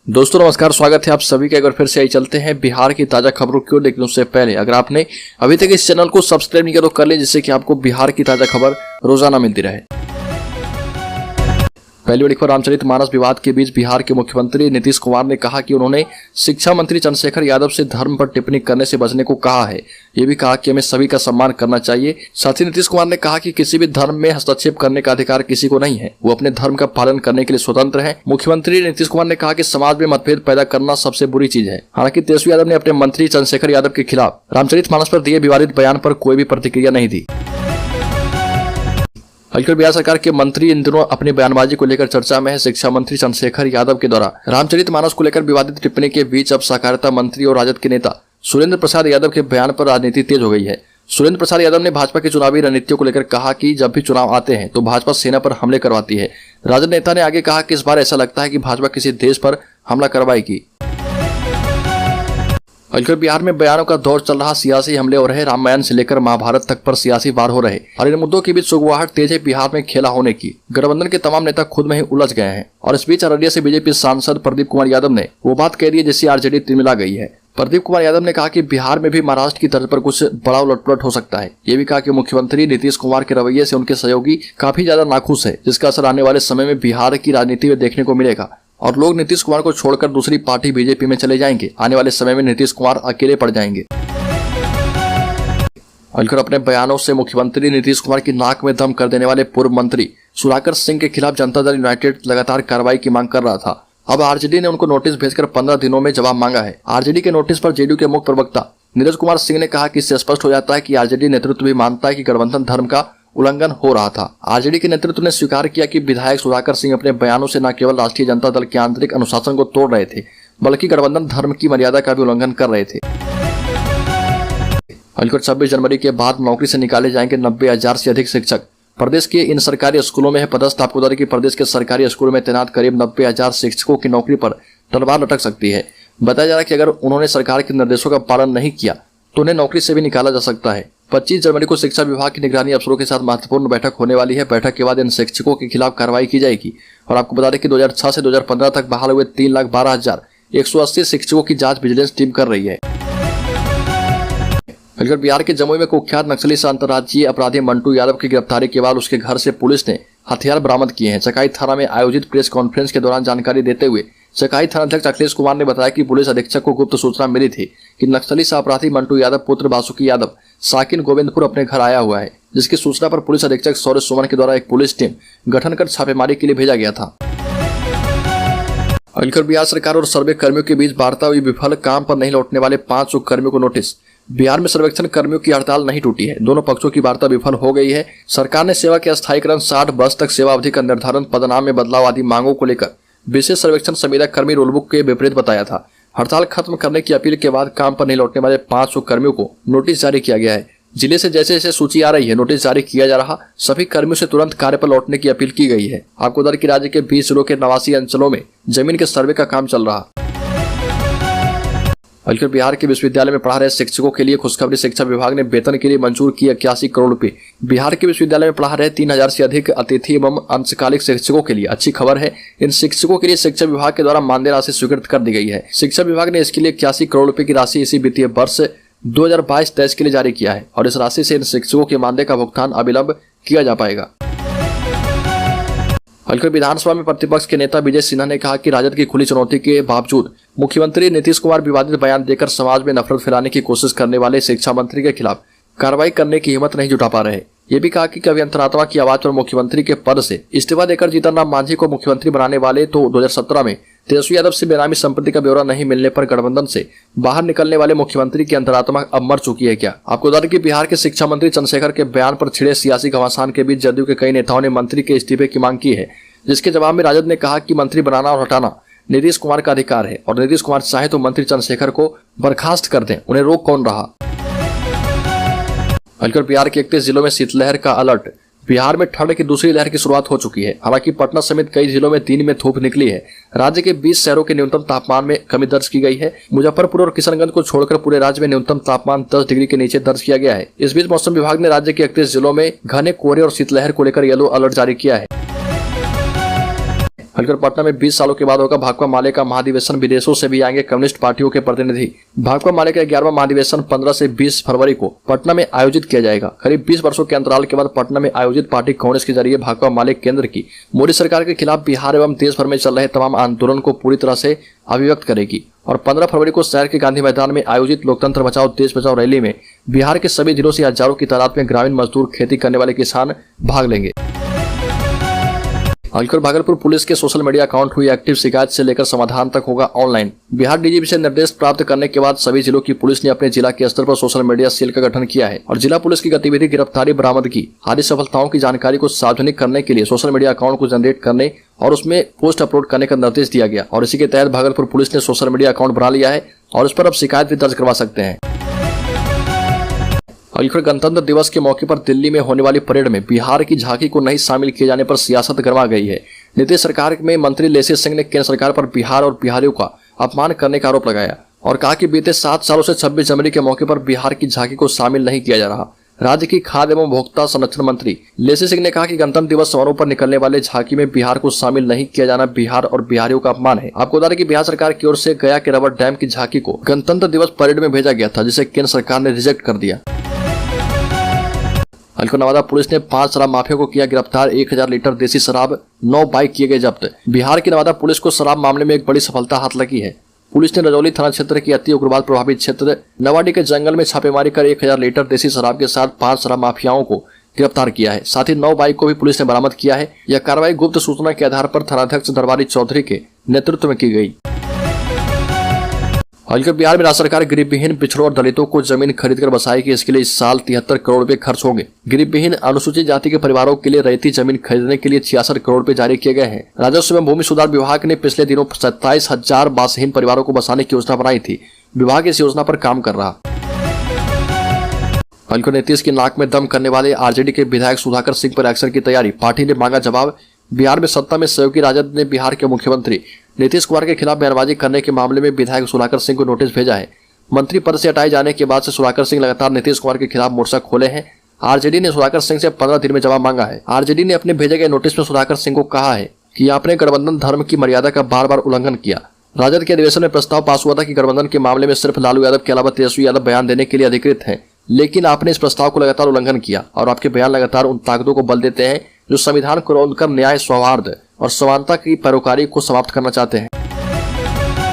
दोस्तों नमस्कार, स्वागत है आप सभी का। एक बार फिर से आई चलते हैं बिहार की ताजा खबरों की ओर। देखने से पहले अगर आपने अभी तक इस चैनल को सब्सक्राइब नहीं किया तो कर ले, जिससे कि आपको बिहार की ताजा खबर रोजाना मिलती रहे। पहली बड़ी खबर, रामचरितमानस विवाद के बीच बिहार के मुख्यमंत्री नीतीश कुमार ने कहा कि उन्होंने शिक्षा मंत्री चंद्रशेखर यादव से धर्म पर टिप्पणी करने से बचने को कहा है। ये भी कहा कि हमें सभी का सम्मान करना चाहिए। साथ ही नीतीश कुमार ने कहा कि किसी भी धर्म में हस्तक्षेप करने का अधिकार किसी को नहीं है, वो अपने धर्म का पालन करने के लिए स्वतंत्र है। मुख्यमंत्री नीतीश कुमार ने कहा कि समाज में मतभेद पैदा करना सबसे बुरी चीज है। हालांकि तेजस्वी यादव ने अपने मंत्री चंद्रशेखर यादव के खिलाफ रामचरितमानस पर दिए विवादित बयान पर कोई भी प्रतिक्रिया नहीं दी। आजकल बिहार सरकार के मंत्री इन दिनों अपनी बयानबाजी को लेकर चर्चा में है। शिक्षा मंत्री चंद्रशेखर यादव के द्वारा रामचरितमानस को लेकर विवादित टिप्पणी के बीच अब सहकारिता मंत्री और राजद के नेता सुरेंद्र प्रसाद यादव के बयान पर राजनीति तेज हो गई है। सुरेंद्र प्रसाद यादव ने भाजपा की चुनावी रणनीतियों को लेकर कहा कि जब भी चुनाव आते हैं तो भाजपा सेना पर हमले करवाती है। राजद नेता ने आगे कहा कि इस बार ऐसा लगता है कि भाजपा किसी देश पर हमला करवाएगी। आजकल बिहार में बयानों का दौर चल रहा, सियासी हमले हो रहे। रामायण से लेकर महाभारत तक पर सियासी वार हो रहे और इन मुद्दों के बीच सुगबुगाहट तेज है बिहार में खेला होने की। गठबंधन के तमाम नेता खुद में ही उलझ गए हैं और इस बीच अररिया से बीजेपी सांसद प्रदीप कुमार यादव ने वो बात कह दी है जिससे आरजेडी तिलमिला गई है। प्रदीप कुमार यादव ने कहा कि बिहार में भी महाराष्ट्र की तर्ज पर कुछ बड़ा उलटपलट हो सकता है। ये भी कहा कि मुख्यमंत्री नीतीश कुमार के रवैये से उनके सहयोगी काफी ज्यादा नाखुश है, जिसका असर आने वाले समय में बिहार की राजनीति में देखने को मिलेगा और लोग नीतीश कुमार को छोड़कर दूसरी पार्टी बीजेपी में चले जाएंगे। आने वाले समय में नीतीश कुमार अकेले पड़ जाएंगे। और अपने बयानों से मुख्यमंत्री नीतीश कुमार की नाक में दम कर देने वाले पूर्व मंत्री सुधाकर सिंह के खिलाफ जनता दल यूनाइटेड लगातार कार्रवाई की मांग कर रहा था। अब आरजेडी ने उनको नोटिस भेजकर 15 दिनों में जवाब मांगा है। आरजेडी के नोटिस पर जेडीयू के मुख्य प्रवक्ता नीरज कुमार सिंह ने कहा कि इससे स्पष्ट हो जाता है कि आरजेडी नेतृत्व भी मानता है कि गठबंधन धर्म का उल्लंघन हो रहा था। आरजेडी के नेतृत्व ने स्वीकार किया कि विधायक सुधाकर सिंह अपने बयानों से न केवल राष्ट्रीय जनता दल के आंतरिक अनुशासन को तोड़ रहे थे, बल्कि गठबंधन धर्म की मर्यादा का भी उल्लंघन कर रहे थे। 26 जनवरी के बाद नौकरी से निकाले जाएंगे 90,000 से अधिक शिक्षक। प्रदेश के इन सरकारी स्कूलों में है पदस्थ। आपको बता दें कि प्रदेश के सरकारी स्कूलों में तैनात करीब 90,000 शिक्षकों की नौकरी पर तलवार लटक सकती है। बताया जा रहा है कि अगर उन्होंने सरकार के निर्देशों का पालन नहीं किया तो उन्हें नौकरी से भी निकाला जा सकता है। 25 जनवरी को शिक्षा विभाग की निगरानी अफसरों के साथ महत्वपूर्ण बैठक होने वाली है। बैठक के बाद इन शिक्षकों के खिलाफ कार्रवाई की जाएगी। और आपको बता दें कि 2006 से 2015 तक बहाल हुए 3,12,180 शिक्षकों की जांच विजिलेंस टीम कर रही है। बिहार के जमुई में कुख्यात नक्सली से अंतर्राज्यीय अपराधी मंटू यादव की गिरफ्तारी के बाद उसके घर से पुलिस ने हथियार बरामद किए हैं। चकाई थाना में आयोजित प्रेस कॉन्फ्रेंस के दौरान जानकारी देते हुए चकाई थानाध्यक्ष अखिलेश कुमार ने बताया कि पुलिस अधीक्षक को गुप्त सूचना मिली थी कि नक्सली से अपराधी मंटू यादव पुत्र बासुकी यादव साकिन गोविंदपुर अपने घर आया हुआ है, जिसकी सूचना पर पुलिस अधीक्षक सौर्य सुमन के द्वारा एक पुलिस टीम गठन कर छापेमारी के लिए भेजा गया था। बिहार सरकार और सर्वे कर्मियों के बीच वार्ता हुई विफल। काम पर नहीं लौटने वाले 500 कर्मियों को नोटिस। बिहार में सर्वेक्षण कर्मियों की हड़ताल नहीं टूटी है। दोनों पक्षों की वार्ता विफल हो गई है। सरकार ने सेवा के अस्थायीकरण, 60 वर्ष तक सेवा अवधि का निर्धारण, पदनाम में बदलाव आदि मांगों को लेकर विशेष सर्वेक्षण संविदा कर्मी रूलबुक के विपरीत बताया था। हड़ताल खत्म करने की अपील के बाद काम पर नहीं लौटने वाले 500 कर्मियों को नोटिस जारी किया गया है। जिले से जैसे जैसे सूची आ रही है नोटिस जारी किया जा रहा। सभी कर्मियों से तुरंत कार्य पर लौटने की अपील की गई है। आपको बता दें कि राज्य के 20 जिलों के 89 अंचलों में जमीन के सर्वे का काम चल रहा। बिहार के विश्वविद्यालय में पढ़ा रहे शिक्षकों के लिए खुशखबरी। शिक्षा विभाग ने वेतन के लिए मंजूर किए 81 करोड़ रुपए। बिहार के विश्वविद्यालय में पढ़ा रहे 3,000 से अधिक अतिथि एवं अंशकालिक शिक्षकों के लिए अच्छी खबर है। इन शिक्षकों के लिए शिक्षा विभाग के द्वारा मानदेय राशि स्वीकृत कर दी गई है। शिक्षा विभाग ने इसके लिए 81 करोड़ रुपए की राशि इसी वित्तीय वर्ष 2022-23 के लिए जारी किया है और इस राशि से इन शिक्षकों के मानदेय का भुगतान अविलंब किया जा पाएगा। हल्के विधानसभा में प्रतिपक्ष के नेता विजय सिन्हा ने कहा कि राजद की खुली चुनौती के बावजूद मुख्यमंत्री नीतीश कुमार विवादित बयान देकर समाज में नफरत फैलाने की कोशिश करने वाले शिक्षा मंत्री के खिलाफ कार्रवाई करने की हिम्मत नहीं जुटा पा रहे। ये भी कहा कि कभी अंतरात्मा की आवाज पर मुख्यमंत्री के पद से इस्तीफा देकर जीतन राम मांझी को मुख्यमंत्री बनाने वाले तो 2017 में तेजस्वी यादव से बेनामी संपत्ति का ब्यौरा नहीं मिलने पर गठबंधन से बाहर निकलने वाले मुख्यमंत्री की अंतरात्मा अब मर चुकी है क्या? आपको बता दें कि बिहार के शिक्षा मंत्री चंद्रशेखर के बयान पर छिड़े सियासी घमासान के बीच जदयू के कई नेताओं ने मंत्री के इस्तीफे की मांग की है, जिसके जवाब में राजद ने कहा कि मंत्री बनाना और हटाना नीतीश कुमार का अधिकार है और नीतीश कुमार चाहे तो मंत्री चंद्रशेखर को बर्खास्त कर दें, उन्हें रोक कौन रहा। बिहार के 31 जिलों में शीतलहर का अलर्ट। बिहार में ठंड की दूसरी लहर की शुरुआत हो चुकी है। हालांकि पटना समेत कई जिलों में दिन में धूप निकली है। राज्य के 20 शहरों के न्यूनतम तापमान में कमी दर्ज की गई है। मुजफ्फरपुर और किशनगंज को छोड़कर पूरे राज्य में न्यूनतम तापमान 10 डिग्री के नीचे दर्ज किया गया है। इस बीच मौसम विभाग ने राज्य के 31 जिलों में घने कोहरे और शीतलहर को लेकर येलो अलर्ट जारी किया है। हलकर पटना में 20 सालों के बाद होगा भाकपा माले का महाधिवेशन। विदेशों से भी आएंगे कम्युनिस्ट पार्टियों के प्रतिनिधि। भाकपा माले का 11वां महाधिवेशन 15 से 20 फरवरी को पटना में आयोजित किया जाएगा। करीब 20 वर्षों के अंतराल के बाद पटना में आयोजित पार्टी कांग्रेस के जरिए भाकपा माले केंद्र की मोदी सरकार के खिलाफ बिहार एवं देश भर में चल रहे तमाम आंदोलन को पूरी तरह से अभिव्यक्त करेगी और 15 फरवरी को शहर के गांधी मैदान में आयोजित लोकतंत्र बचाओ देश बचाओ रैली में बिहार के सभी जिलों से हजारों की तादाद में ग्रामीण मजदूर, खेती करने वाले किसान भाग लेंगे। अलकर भागलपुर पुलिस के सोशल मीडिया अकाउंट हुई एक्टिव, शिकायत से लेकर समाधान तक होगा ऑनलाइन। बिहार डीजीपी से निर्देश प्राप्त करने के बाद सभी जिलों की पुलिस ने अपने जिला के स्तर पर सोशल मीडिया सेल का गठन किया है और जिला पुलिस की गतिविधि, गिरफ्तारी, बरामदगी आदि सफलताओं की जानकारी को सार्वजनिक करने के लिए सोशल मीडिया अकाउंट को जनरेट करने और उसमें पोस्ट अपलोड करने का निर्देश दिया गया और इसी के तहत भागलपुर पुलिस ने सोशल मीडिया अकाउंट बना लिया है और उस पर अब शिकायत भी दर्ज करवा सकते हैं। अलकर गणतंत्र दिवस के मौके पर दिल्ली में होने वाली परेड में बिहार की झांकी को नहीं शामिल किए जाने पर सियासत गरमा गई है। नीतीश सरकार में मंत्री लेसी सिंह ने केंद्र सरकार पर बिहार और बिहारियों का अपमान करने का आरोप लगाया और कहा कि बीते 7 सालों से 26 जनवरी के मौके पर बिहार की झांकी को शामिल नहीं किया जा रहा। राज्य की खाद्य एवं उपभोक्ता संरक्षण मंत्री लेसी सिंह ने कहा कि गणतंत्र दिवस समारोह पर निकलने वाले झांकी में बिहार को शामिल नहीं किया जाना बिहार और बिहारियों का अपमान है। आपको बता दें कि बिहार सरकार की ओर से गया के रबर डैम की झांकी को गणतंत्र दिवस परेड में भेजा गया था, जिसे केंद्र सरकार ने रिजेक्ट कर दिया। अलकर नवादा पुलिस ने 5 शराब माफियाओं को किया गिरफ्तार, 1000 लीटर देसी शराब, 9 बाइक किए गए जब्त। बिहार की नवादा पुलिस को शराब मामले में एक बड़ी सफलता हाथ लगी है। पुलिस ने रजौली थाना क्षेत्र के अति उग्रवाद प्रभावित क्षेत्र नवाडी के जंगल में छापेमारी कर 1000 लीटर देसी शराब के साथ 5 शराब माफियाओं को गिरफ्तार किया है। साथ ही 9 बाइक को भी पुलिस ने बरामद किया है। यह कार्रवाई गुप्त सूचना के आधार पर थानाध्यक्ष दरबारी चौधरी के नेतृत्व में की गई। अलकर बिहार में राज्य सरकार गरीबविहीन, पिछड़ों और दलितों को जमीन खरीदकर बसाएगी। इसके लिए इस साल 73 करोड़ रुपए खर्च होंगे। गरीबविहीन अनुसूचित जाति के परिवारों के लिए रैयती जमीन खरीदने के लिए 66 करोड़ रुपए जारी किए गए हैं। राजस्व एवं भूमि सुधार विभाग ने पिछले दिनों 27,000 बासहीन परिवारों को बसाने की योजना बनाई थी। विभाग इस योजना पर काम कर रहा। अलकर नीतीश की नाक में दम करने वाले आरजेडी के विधायक सुधाकर सिंह पर एक्शन की तैयारी, पार्टी ने मांगा जवाब। बिहार में सत्ता में सहयोगी राजद ने बिहार के मुख्यमंत्री नीतीश कुमार के खिलाफ बयानबाजी करने के मामले में विधायक सुधाकर सिंह को नोटिस भेजा है। मंत्री पद से हटाए जाने के बाद से सुधाकर सिंह लगातार नीतीश कुमार के खिलाफ मोर्चा खोले हैं। आरजेडी ने सुधाकर सिंह से 15 दिन में जवाब मांगा है। आरजेडी ने अपने भेजे गए नोटिस में सुधाकर सिंह को कहा है कि आपने गठबंधन धर्म की मर्यादा का बार बार उल्लंघन किया। राजद के अधिवेशन में प्रस्ताव पास हुआ था कि गठबंधन के मामले में सिर्फ लालू यादव के अलावा तेजस्वी यादव बयान देने के लिए अधिकृत है, लेकिन आपने इस प्रस्ताव को लगातार उल्लंघन किया और आपके बयान लगातार उन ताकतों को बल देते हैं जो संविधान को तोड़कर न्याय, सौहार्द और समानता की पैरोकारी को समाप्त करना चाहते हैं।